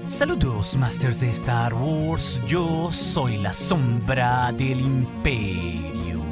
Saludos, Masters de Star Wars. Yo soy la sombra del Imperio.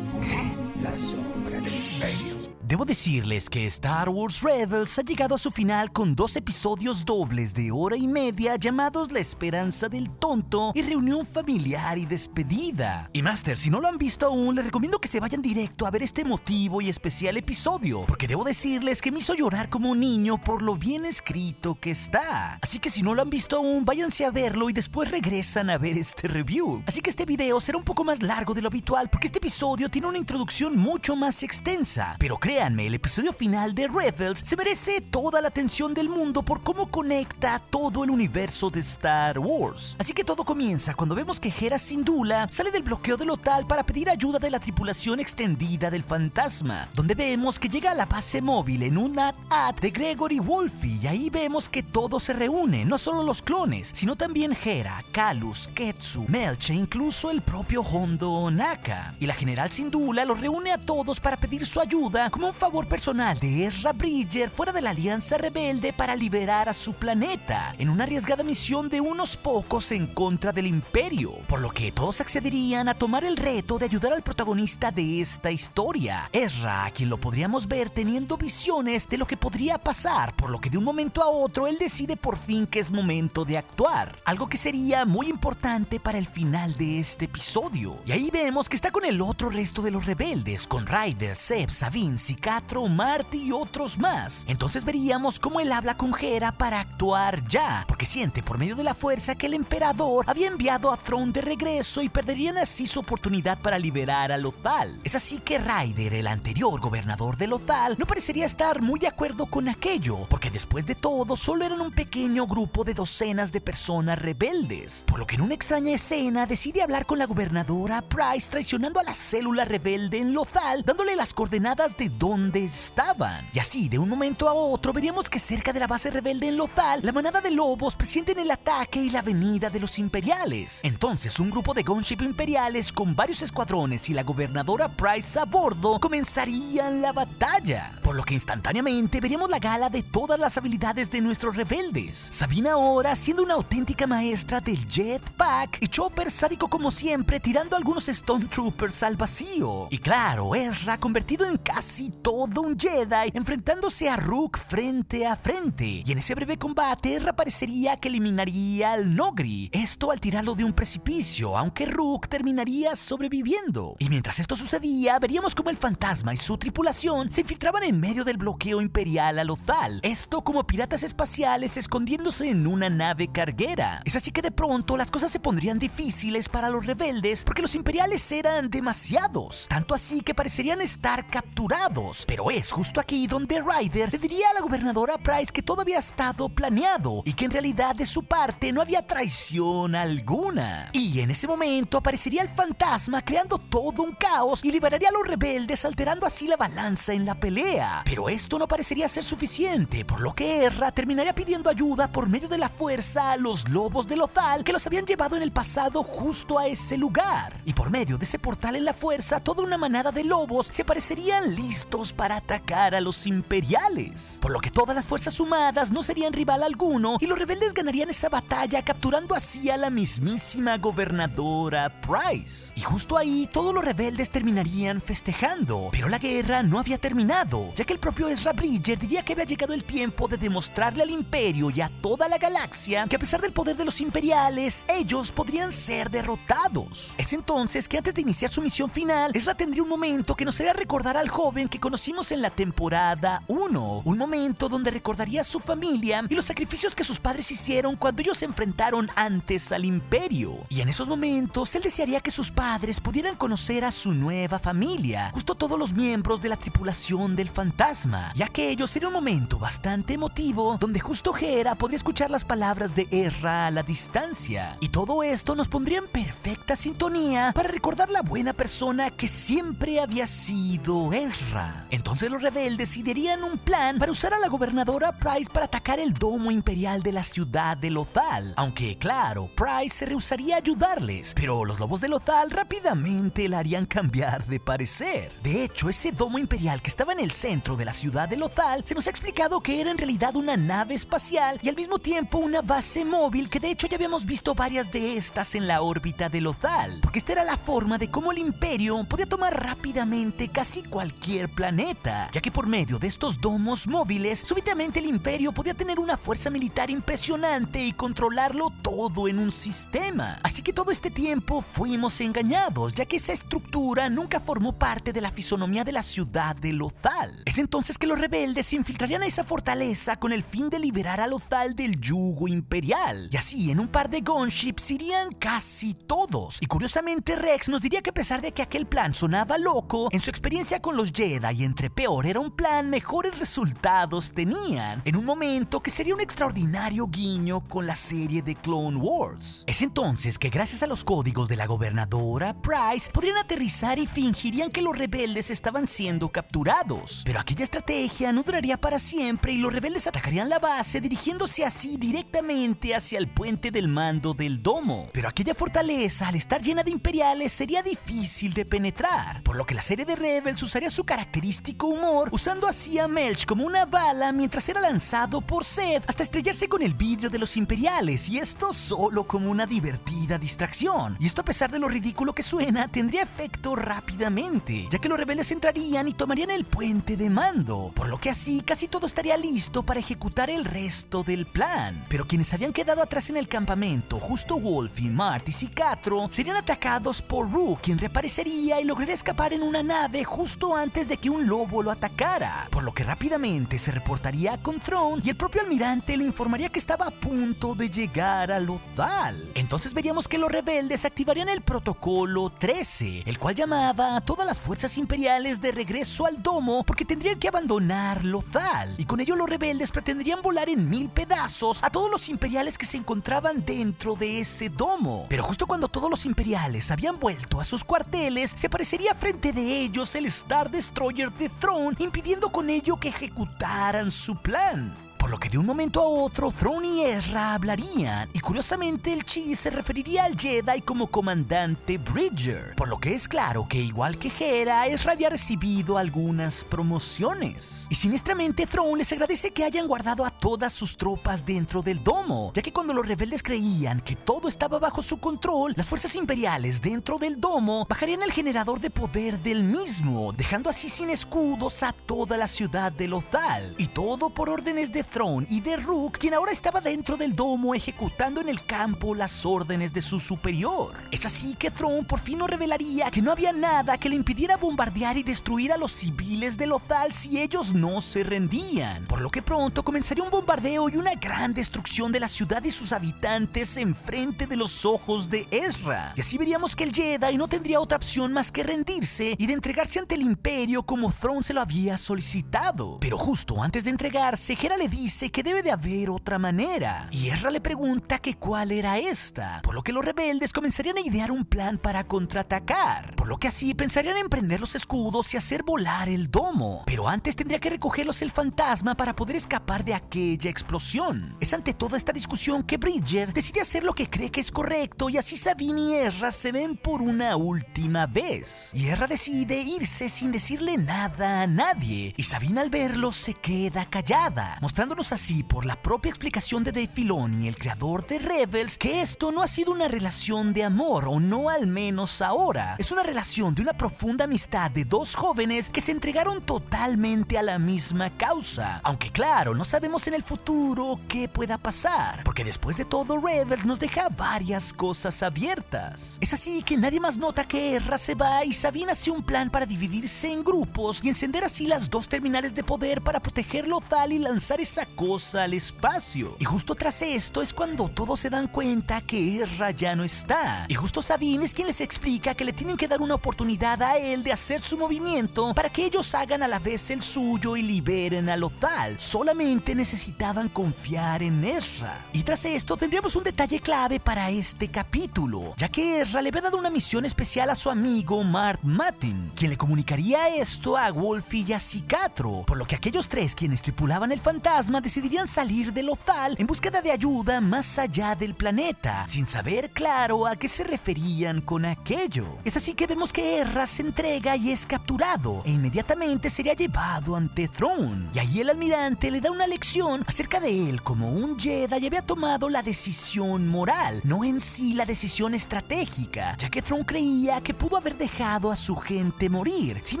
¿Qué? La sombra del Imperio. Debo decirles que Star Wars Rebels ha llegado a su final con 2 episodios dobles de hora y media llamados La Esperanza del Tonto y Reunión Familiar y Despedida. Y Master, si no lo han visto aún, les recomiendo que se vayan directo a ver este emotivo y especial episodio, porque debo decirles que me hizo llorar como un niño por lo bien escrito que está. Así que si no lo han visto aún, váyanse a verlo y después regresan a ver este review. Así que este video será un poco más largo de lo habitual, porque este episodio tiene una introducción mucho más extensa, pero créanme, el episodio final de Rebels se merece toda la atención del mundo por cómo conecta todo el universo de Star Wars. Así que todo comienza cuando vemos que Hera Syndulla sale del bloqueo de Lothal para pedir ayuda de la tripulación extendida del fantasma, donde vemos que llega a la base móvil en un AT-AT de Gregory Wolfie, y ahí vemos que todos se reúnen, no solo los clones, sino también Hera, Kallus, Ketsu, Melch e incluso el propio Hondo Ohnaka. Y la general Syndulla los reúne a todos para pedir su ayuda como un favor personal de Ezra Bridger fuera de la Alianza Rebelde para liberar a su planeta en una arriesgada misión de unos pocos en contra del Imperio, por lo que todos accederían a tomar el reto de ayudar al protagonista de esta historia, Ezra, a quien lo podríamos ver teniendo visiones de lo que podría pasar, por lo que de un momento a otro él decide por fin que es momento de actuar, algo que sería muy importante para el final de este episodio. Y ahí vemos que está con el otro resto de los rebeldes, con Ryder, Zeb, Sabine, Cicatro, Marty y otros más. Entonces veríamos cómo él habla con Hera para actuar ya, porque siente por medio de la fuerza que el emperador había enviado a Thrawn de regreso y perderían así su oportunidad para liberar a Lothal. Es así que Ryder, el anterior gobernador de Lothal, no parecería estar muy de acuerdo con aquello, porque después de todo solo eran un pequeño grupo de docenas de personas rebeldes, por lo que en una extraña escena decide hablar con la gobernadora Pryce, traicionando a la célula rebelde en Lothal, dándole las coordenadas de dónde estaban. Y así, de un momento a otro, veríamos que cerca de la base rebelde en Lothal, la manada de lobos presienten el ataque y la venida de los imperiales. Entonces, un grupo de gunship imperiales con varios escuadrones y la gobernadora Pryce a bordo comenzarían la batalla, por lo que instantáneamente veríamos la gala de todas las habilidades de nuestros rebeldes. Sabine ahora siendo una auténtica maestra del jetpack y Chopper sádico como siempre tirando a algunos Stormtroopers al vacío. Y claro, Ezra convertido en casi todo un Jedi enfrentándose a Rook frente a frente. Y en ese breve combate Ezra parecería que eliminaría al Nogri, esto al tirarlo de un precipicio, aunque Rook terminaría sobreviviendo. Y mientras esto sucedía, veríamos como el fantasma y su tripulación se infiltraban en medio del bloqueo imperial a Lothal, esto como piratas espaciales escondiéndose en una nave carguera. Es así que de pronto las cosas se pondrían difíciles para los rebeldes porque los imperiales eran demasiados, tanto así que parecerían estar capturados. Pero es justo aquí donde Ryder le diría a la gobernadora Pryce que todo había estado planeado y que en realidad de su parte no había traición alguna. Y en ese momento aparecería el fantasma creando todo un caos y liberaría a los rebeldes, alterando así la balanza en la pelea. Pero esto no parecería ser suficiente, por lo que Ezra terminaría pidiendo ayuda por medio de la fuerza a los lobos de Lothal que los habían llevado en el pasado justo a ese lugar. Y por medio de ese portal en la fuerza, toda una manada de lobos se parecerían listos para atacar a los imperiales, por lo que todas las fuerzas sumadas no serían rival alguno y los rebeldes ganarían esa batalla capturando así a la mismísima gobernadora Pryce. Y justo ahí todos los rebeldes terminarían festejando, pero la guerra no había terminado, ya que el propio Ezra Bridger diría que había llegado el tiempo de demostrarle al imperio y a toda la galaxia que a pesar del poder de los imperiales, ellos podrían ser derrotados. Es entonces que antes de iniciar su misión final, Ezra tendría un momento que nos haría recordar al joven que conocimos en la temporada 1, un momento donde recordaría a su familia y los sacrificios que sus padres hicieron cuando ellos se enfrentaron antes al imperio. Y en esos momentos él desearía que sus padres pudieran conocer a su nueva familia, justo todos los miembros de la tripulación del fantasma, ya que ello sería un momento bastante emotivo donde justo Hera podría escuchar las palabras de Ezra a la distancia. Y todo esto nos pondría en perfecta sintonía para recordar la buena persona que siempre había sido Ezra. nada. Entonces los rebeldes idearían un plan para usar a la gobernadora Price para atacar el domo imperial de la ciudad de Lothal. Aunque claro, Price se rehusaría a ayudarles, pero los lobos de Lothal rápidamente la harían cambiar de parecer. De hecho, ese domo imperial que estaba en el centro de la ciudad de Lothal se nos ha explicado que era en realidad una nave espacial y al mismo tiempo una base móvil, que de hecho ya habíamos visto varias de estas en la órbita de Lothal, porque esta era la forma de cómo el imperio podía tomar rápidamente casi cualquier planeta, ya que por medio de estos domos móviles súbitamente el imperio podía tener una fuerza militar impresionante y controlarlo todo en un sistema. Así que todo este tiempo fuimos engañados, ya que esa estructura nunca formó parte de la fisonomía de la ciudad de Lothal. Es entonces que los rebeldes se infiltrarían a esa fortaleza con el fin de liberar a Lothal del yugo imperial. Y así, en un par de gunships irían casi todos. Y curiosamente Rex nos diría que a pesar de que aquel plan sonaba loco, en su experiencia con los Jedi, entre peor era un plan, mejores resultados tenían, en un momento que sería un extraordinario guiño con la serie de Clone Wars. Es entonces que gracias a los códigos de la gobernadora Price podrían aterrizar y fingirían que los rebeldes estaban siendo capturados. Pero aquella estrategia no duraría para siempre y los rebeldes atacarían la base dirigiéndose así directamente hacia el puente del mando del domo. Pero aquella fortaleza, al estar llena de imperiales, sería difícil de penetrar, por lo que la serie de Rebels usaría su característico humor, usando así a Melch como una bala mientras era lanzado por Seth hasta estrellarse con el vidrio de los imperiales, y esto solo como una divertida distracción. Y esto, a pesar de lo ridículo que suena, tendría efecto rápidamente, ya que los rebeldes entrarían y tomarían el puente de mando, por lo que así casi todo estaría listo para ejecutar el resto del plan. Pero quienes habían quedado atrás en el campamento, justo Wolfie, Mart y Cicatro, serían atacados por Rook, quien reaparecería y lograría escapar en una nave justo antes de que un lobo lo atacara, por lo que rápidamente se reportaría con Thrawn y el propio almirante le informaría que estaba a punto de llegar a Lothal. Entonces veríamos que los rebeldes activarían el protocolo 13, el cual llamaba a todas las fuerzas imperiales de regreso al domo porque tendrían que abandonar Lothal, y con ello los rebeldes pretenderían volar en 1000 pedazos a todos los imperiales que se encontraban dentro de ese domo. Pero justo cuando todos los imperiales habían vuelto a sus cuarteles, se aparecería frente de ellos el Star Destroyer de Thrawn, impidiendo con ello que ejecutaran su plan. Por lo que de un momento a otro Thrawn y Ezra hablarían, y curiosamente el Chi se referiría al Jedi como comandante Bridger, por lo que es claro que igual que Hera, Ezra había recibido algunas promociones. Y siniestramente Thrawn les agradece que hayan guardado a todas sus tropas dentro del domo, ya que cuando los rebeldes creían que todo estaba bajo su control, las fuerzas imperiales dentro del domo bajarían el generador de poder del mismo, dejando así sin escudos a toda la ciudad de Lothal, y todo por órdenes de Thrawn y de Rook, quien ahora estaba dentro del domo ejecutando en el campo las órdenes de su superior. Es así que Thrawn por fin nos revelaría que no había nada que le impidiera bombardear y destruir a los civiles de Lothal si ellos no se rendían, por lo que pronto comenzaría un bombardeo y una gran destrucción de la ciudad y sus habitantes enfrente de los ojos de Ezra. Y así veríamos que el Jedi no tendría otra opción más que rendirse y de entregarse ante el imperio como Thrawn se lo había solicitado. Pero justo antes de entregarse, Hera le dice que debe de haber otra manera, y Ezra le pregunta que cuál era esta, por lo que los rebeldes comenzarían a idear un plan para contraatacar, por lo que así pensarían en prender los escudos y hacer volar el domo, pero antes tendría que recogerlos el fantasma para poder escapar de aquella explosión. Es ante toda esta discusión que Bridger decide hacer lo que cree que es correcto, y así Sabine y Ezra se ven por una última vez, y Ezra decide irse sin decirle nada a nadie, y Sabine al verlo se queda callada, mostrándonos así por la propia explicación de Dave Filoni, el creador de Rebels, que esto no ha sido una relación de amor, o no al menos ahora. Es una relación de una profunda amistad de dos jóvenes que se entregaron totalmente a la misma causa. Aunque claro, no sabemos en el futuro qué pueda pasar, porque después de todo Rebels nos deja varias cosas abiertas. Es así que nadie más nota que Ezra se va y Sabine hace un plan para dividirse en grupos y encender así las dos terminales de poder para proteger Lothal y lanzar ese esa cosa al espacio. Y justo tras esto es cuando todos se dan cuenta que Ezra ya no está. Y justo Sabine es quien les explica que le tienen que dar una oportunidad a él de hacer su movimiento para que ellos hagan a la vez el suyo y liberen a Lothal. Solamente necesitaban confiar en Ezra. Y tras esto tendríamos un detalle clave para este capítulo, ya que Ezra le había dado una misión especial a su amigo Mart Matin, quien le comunicaría esto a Wolfie y a Cicatro, por lo que aquellos tres quienes tripulaban el fantasma decidirían salir de Lothal en búsqueda de ayuda más allá del planeta, sin saber claro a qué se referían con aquello. Es así que vemos que Ezra se entrega y es capturado, e inmediatamente sería llevado ante Thrawn, y ahí el almirante le da una lección acerca de él como un Jedi había tomado la decisión moral, no en sí la decisión estratégica, ya que Thrawn creía que pudo haber dejado a su gente morir. Sin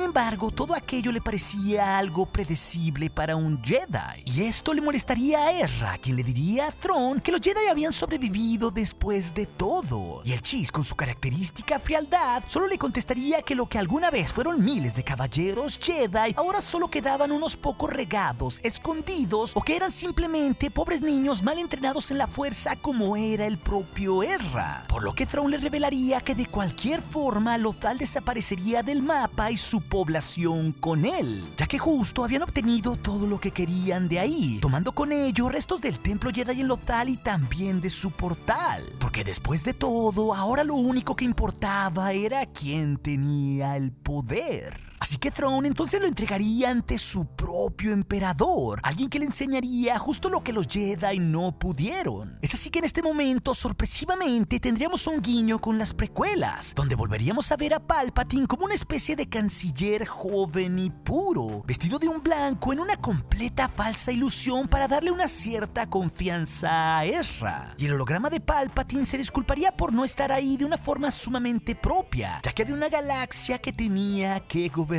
embargo, todo aquello le parecía algo predecible para un Jedi, y esto le molestaría a Ezra, quien le diría a Thrawn que los Jedi habían sobrevivido después de todo, y el Chiss, con su característica frialdad, solo le contestaría que lo que alguna vez fueron miles de caballeros Jedi, ahora solo quedaban unos pocos regados, escondidos, o que eran simplemente pobres niños mal entrenados en la fuerza como era el propio Ezra. Por lo que Thrawn le revelaría que de cualquier forma Lothal desaparecería del mapa y su población con él, ya que justo habían obtenido todo lo que querían de ahí, tomando con ello restos del templo Jedi en Lothal y también de su portal, porque después de todo, ahora lo único que importaba era quién tenía el poder. Así que Thrawn entonces lo entregaría ante su propio emperador, alguien que le enseñaría justo lo que los Jedi no pudieron. Es así que en este momento, sorpresivamente, tendríamos un guiño con las precuelas, donde volveríamos a ver a Palpatine como una especie de canciller joven y puro, vestido de un blanco en una completa falsa ilusión para darle una cierta confianza a Ezra. Y el holograma de Palpatine se disculparía por no estar ahí de una forma sumamente propia, ya que había una galaxia que tenía que gobernar.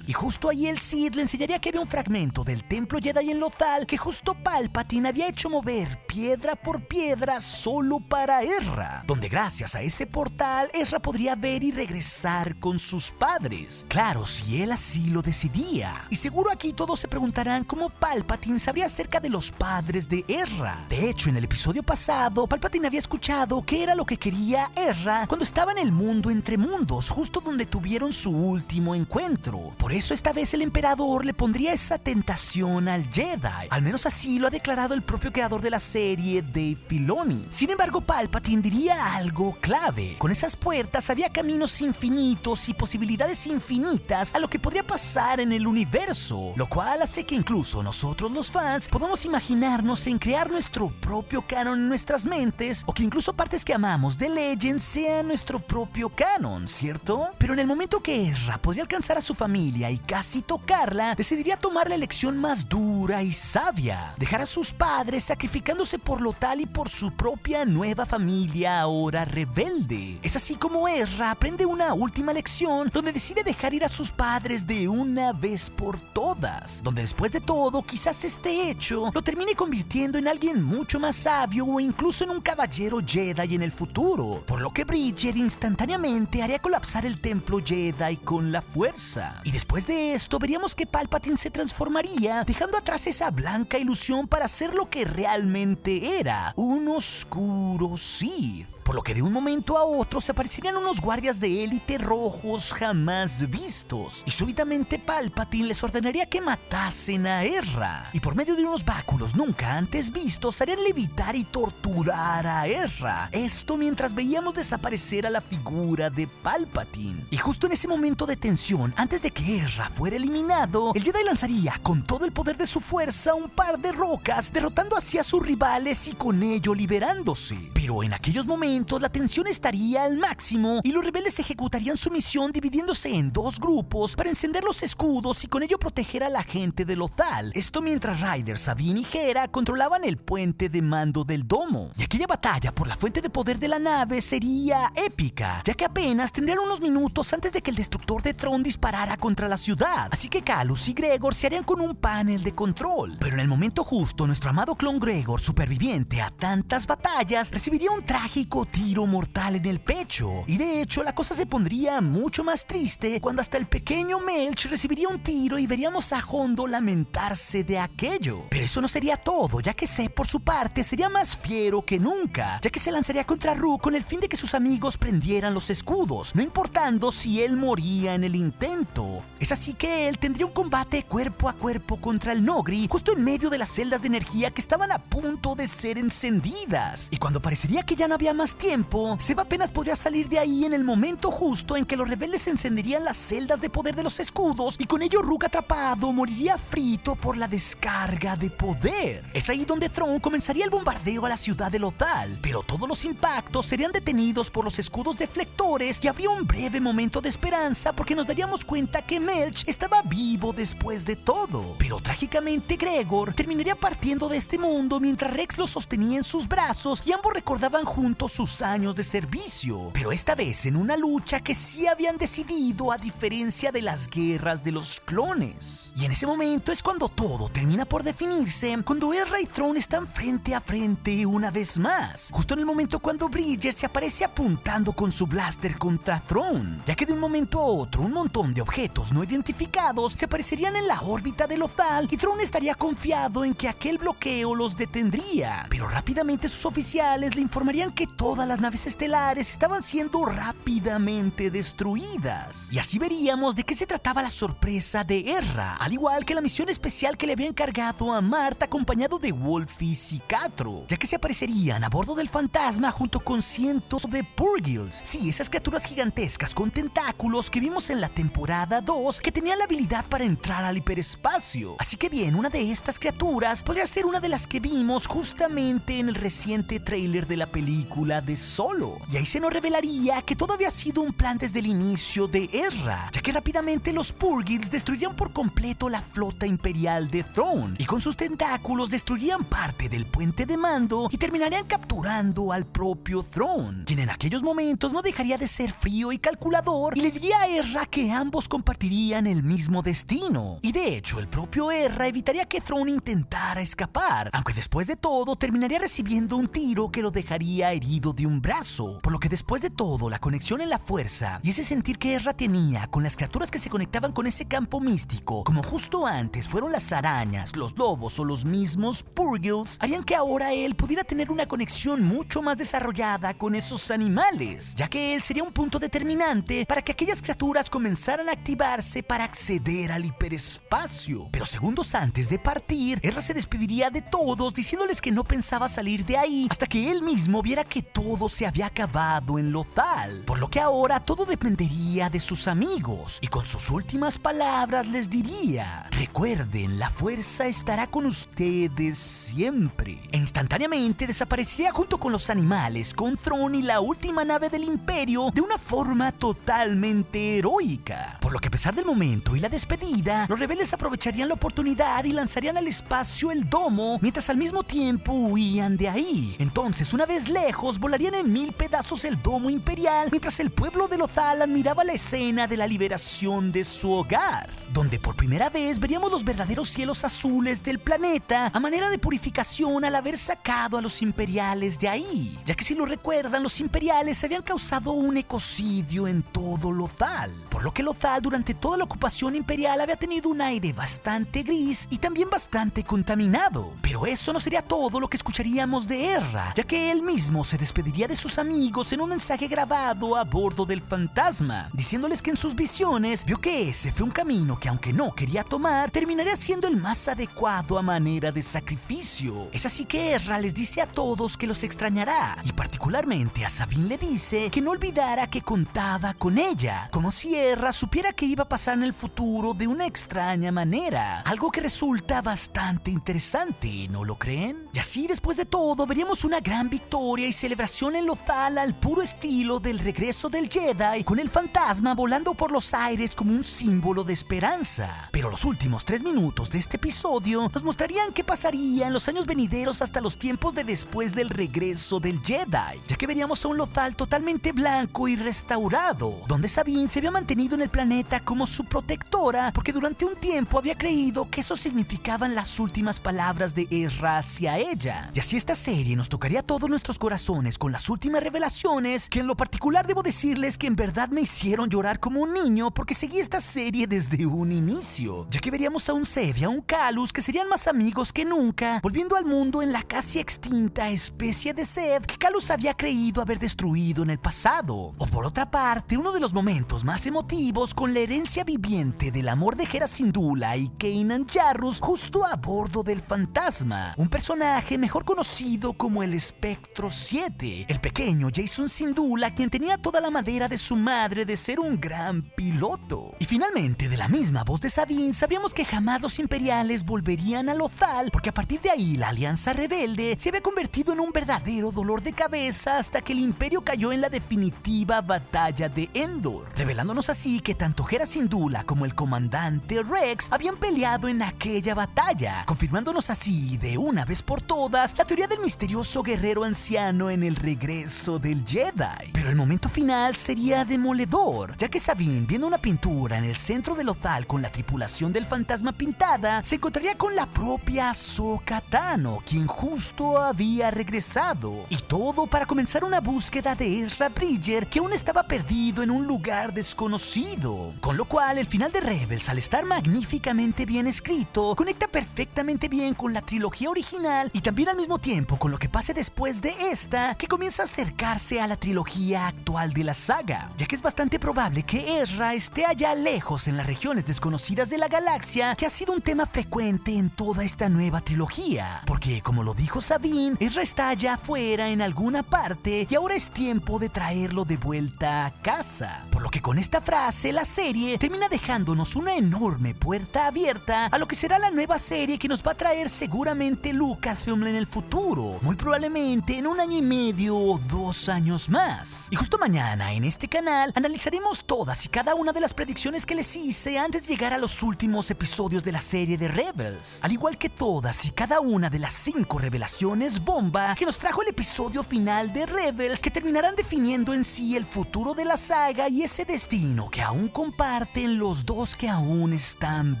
Y justo ahí el Sith le enseñaría que había un fragmento del templo Jedi en Lothal que justo Palpatine había hecho mover piedra por piedra solo para Ezra, donde gracias a ese portal Ezra podría ver y regresar con sus padres. Claro, si él así lo decidía. Y seguro aquí todos se preguntarán cómo Palpatine sabría acerca de los padres de Ezra. De hecho, en el episodio pasado, Palpatine había escuchado qué era lo que quería Ezra cuando estaba en el mundo entre mundos, justo donde tuvieron su último encuentro. Por eso esta vez el emperador le pondría esa tentación al Jedi. Al menos así lo ha declarado el propio creador de la serie, Dave Filoni. Sin embargo, Palpatine diría algo clave. Con esas puertas había caminos infinitos y posibilidades infinitas a lo que podría pasar en el universo, lo cual hace que incluso nosotros los fans podamos imaginarnos en crear nuestro propio canon en nuestras mentes, o que incluso partes que amamos de Legends sean nuestro propio canon, ¿cierto? Pero en el momento que Ezra podría alcanzar a su familia y casi tocarla, decidiría tomar la elección más dura y sabia: dejar a sus padres sacrificándose por Lothal y por su propia nueva familia ahora rebelde. Es así como Ezra aprende una última lección, donde decide dejar ir a sus padres de una vez por todas, donde después de todo quizás este hecho lo termine convirtiendo en alguien mucho más sabio o incluso en un caballero Jedi en el futuro, por lo que Bridger instantáneamente haría colapsar el templo Jedi con la fuerza. Y después de esto veríamos que Palpatine se transformaría, dejando atrás esa blanca ilusión para ser lo que realmente era: un oscuro Sith. Por lo que de un momento a otro se aparecerían unos guardias de élite rojos jamás vistos, y súbitamente Palpatine les ordenaría que matasen a Ezra, y por medio de unos báculos nunca antes vistos harían levitar y torturar a Ezra. Esto mientras veíamos desaparecer a la figura de Palpatine. Y justo en ese momento de tensión, antes de que Ezra fuera eliminado, el Jedi lanzaría con todo el poder de su fuerza un par de rocas, derrotando así a sus rivales y con ello liberándose. Pero en aquellos momentos la tensión estaría al máximo y los rebeldes ejecutarían su misión dividiéndose en dos grupos para encender los escudos y con ello proteger a la gente de Lothal. Esto mientras Ryder, Sabine y Hera controlaban el puente de mando del domo. Y aquella batalla por la fuente de poder de la nave sería épica, ya que apenas tendrían unos minutos antes de que el destructor de Thrawn disparara contra la ciudad. Así que Kallus y Gregor se harían con un panel de control. Pero en el momento justo, nuestro amado clon Gregor, superviviente a tantas batallas, recibiría un trágico tiro mortal en el pecho. Y de hecho, la cosa se pondría mucho más triste cuando hasta el pequeño Melch recibiría un tiro y veríamos a Hondo lamentarse de aquello. Pero eso no sería todo, ya que Zeb por su parte sería más fiero que nunca, ya que se lanzaría contra Rook con el fin de que sus amigos prendieran los escudos, no importando si él moría en el intento. Es así que él tendría un combate cuerpo a cuerpo contra el Nogri, justo en medio de las celdas de energía que estaban a punto de ser encendidas. Y cuando parecería que ya no había más tiempo, Zeb apenas podría salir de ahí en el momento justo en que los rebeldes encenderían las celdas de poder de los escudos, y con ello Rook atrapado moriría frito por la descarga de poder. Es ahí donde Thrawn comenzaría el bombardeo a la ciudad de Lothal, pero todos los impactos serían detenidos por los escudos deflectores y habría un breve momento de esperanza porque nos daríamos cuenta que Melch estaba vivo después de todo. Pero trágicamente Gregor terminaría partiendo de este mundo mientras Rex lo sostenía en sus brazos y ambos recordaban juntos sus años de servicio, pero esta vez en una lucha que sí habían decidido a diferencia de las guerras de los clones. Y en ese momento es cuando todo termina por definirse, cuando Ezra y Thrawn están frente a frente una vez más, justo en el momento cuando Bridger se aparece apuntando con su blaster contra Thrawn, ya que de un momento a otro un montón de objetos no identificados se aparecerían en la órbita de Lothal y Thrawn estaría confiado en que aquel bloqueo los detendría, pero rápidamente sus oficiales le informarían que todas las naves estelares estaban siendo rápidamente destruidas. Y así veríamos de qué se trataba la sorpresa de Ezra, al igual que la misión especial que le había encargado a Marta acompañado de Wolfie y Catro, ya que se aparecerían a bordo del fantasma junto con cientos de Purgils. Sí, esas criaturas gigantescas con tentáculos que vimos en la temporada 2 que tenían la habilidad para entrar al hiperespacio. Así que bien, una de estas criaturas podría ser una de las que vimos justamente en el reciente tráiler de la película de Solo. Y ahí se nos revelaría que todo había sido un plan desde el inicio de Ezra, ya que rápidamente los Purgils destruirían por completo la flota imperial de Thrawn y con sus tentáculos destruirían parte del puente de mando y terminarían capturando al propio Thrawn, quien en aquellos momentos no dejaría de ser frío y calculador y le diría a Ezra que ambos compartirían el mismo destino. Y de hecho, el propio Ezra evitaría que Thrawn intentara escapar, aunque después de todo terminaría recibiendo un tiro que lo dejaría herido de un brazo, por lo que después de todo la conexión en la fuerza y ese sentir que Ezra tenía con las criaturas que se conectaban con ese campo místico, como justo antes fueron las arañas, los lobos o los mismos Purgils, harían que ahora él pudiera tener una conexión mucho más desarrollada con esos animales, ya que él sería un punto determinante para que aquellas criaturas comenzaran a activarse para acceder al hiperespacio. Pero segundos antes de partir, Ezra se despediría de todos diciéndoles que no pensaba salir de ahí hasta que él mismo viera que todo se había acabado en Lothal, por lo que ahora todo dependería de sus amigos, y con sus últimas palabras les diría: recuerden, la fuerza estará con ustedes siempre. E instantáneamente desaparecería junto con los animales, con Thrawn y la última nave del Imperio de una forma totalmente heroica. Por lo que a pesar del momento y la despedida, los rebeldes aprovecharían la oportunidad y lanzarían al espacio el domo, mientras al mismo tiempo huían de ahí. Entonces, una vez lejos, volarían en 1000 pedazos el domo imperial, mientras el pueblo de Lothal admiraba la escena de la liberación de su hogar, donde por primera vez veríamos los verdaderos cielos azules del planeta a manera de purificación al haber sacado a los imperiales de ahí, ya que si lo recuerdan, los imperiales habían causado un ecocidio en todo Lothal, por lo que Lothal durante toda la ocupación imperial había tenido un aire bastante gris y también bastante contaminado. Pero eso no sería todo lo que escucharíamos de Ezra, ya que él mismo se despediría de sus amigos en un mensaje grabado a bordo del fantasma, diciéndoles que en sus visiones vio que ese fue un camino que, aunque no quería tomar, terminaría siendo el más adecuado a manera de sacrificio. Es así que Ezra les dice a todos que los extrañará, y particularmente a Sabine le dice que no olvidara que contaba con ella, como si Ezra supiera que iba a pasar en el futuro de una extraña manera, algo que resulta bastante interesante, ¿no lo creen? Y así, después de todo, veríamos una gran victoria y celebración en Lothal al puro estilo del regreso del Jedi, con el fantasma volando por los aires como un símbolo de esperanza. Pero los últimos 3 minutos de este episodio nos mostrarían qué pasaría en los años venideros hasta los tiempos de después del regreso del Jedi, ya que veríamos a un Lothal totalmente blanco y restaurado, donde Sabine se había mantenido en el planeta planeta como su protectora, porque durante un tiempo había creído que eso significaban las últimas palabras de Ezra hacia ella. Y así esta serie nos tocaría a todos nuestros corazones con las últimas revelaciones, que en lo particular debo decirles que en verdad me hicieron llorar como un niño, porque seguí esta serie desde un inicio, ya que veríamos a un Zeb y a un Kallus que serían más amigos que nunca, volviendo al mundo en la casi extinta especie de Zeb que Kallus había creído haber destruido en el pasado. O por otra parte, uno de los momentos más emotivos con la herencia viviente del amor de Hera Syndulla y Kanan Jarrus justo a bordo del fantasma, un personaje mejor conocido como el Espectro 7, el pequeño Jacen Syndulla, quien tenía toda la madera de su madre de ser un gran piloto. Y finalmente, de la misma voz de Sabine, sabíamos que jamás los imperiales volverían a Lothal, porque a partir de ahí la Alianza Rebelde se había convertido en un verdadero dolor de cabeza hasta que el Imperio cayó en la definitiva batalla de Endor, revelándonos así que tanto Hera Syndulla como el comandante Rex habían peleado en aquella batalla, confirmándonos así de una vez por todas la teoría del misterioso guerrero anciano en el regreso del Jedi. Pero el momento final sería demoledor, ya que Sabine, viendo una pintura en el centro de Lothal con la tripulación del fantasma pintada, se encontraría con la propia Ahsoka Tano, quien justo había regresado. Y todo para comenzar una búsqueda de Ezra Bridger, que aún estaba perdido en un lugar desconocido. Con lo cual, el final de Rebels, al estar magníficamente bien escrito, conecta perfectamente bien con la trilogía original y también al mismo tiempo con lo que pase después de esta, que comienza a acercarse a la trilogía actual de la saga, ya que es bastante probable que Ezra esté allá lejos en las regiones desconocidas de la galaxia, que ha sido un tema frecuente en toda esta nueva trilogía, porque como lo dijo Sabine, Ezra está allá afuera en alguna parte y ahora es tiempo de traerlo de vuelta a casa. Por lo que con esta frase la serie termina dejándonos una enorme puerta abierta a lo que será la nueva serie que nos va a traer seguramente Lucasfilm en el futuro, muy probablemente en 1 año y medio o 2 años más. Y justo mañana en este canal analizaremos todas y cada una de las predicciones que les hice antes de llegar a los últimos episodios de la serie de Rebels, al igual que todas y cada una de las 5 revelaciones bomba que nos trajo el episodio final de Rebels, que terminarán definiendo en sí el futuro de la saga y ese destino que aún comparten los dos que aún están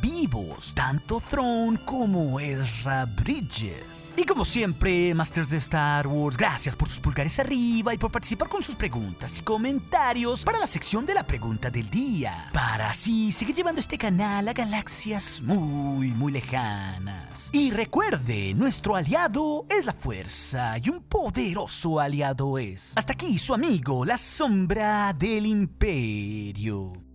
vivos, tanto Thrawn como Ezra Bridger. Y como siempre, Masters de Star Wars, gracias por sus pulgares arriba y por participar con sus preguntas y comentarios para la sección de la pregunta del día, para así seguir llevando este canal a galaxias muy, muy lejanas. Y recuerde, nuestro aliado es la fuerza y un poderoso aliado es. Hasta aquí su amigo, la sombra del imperio.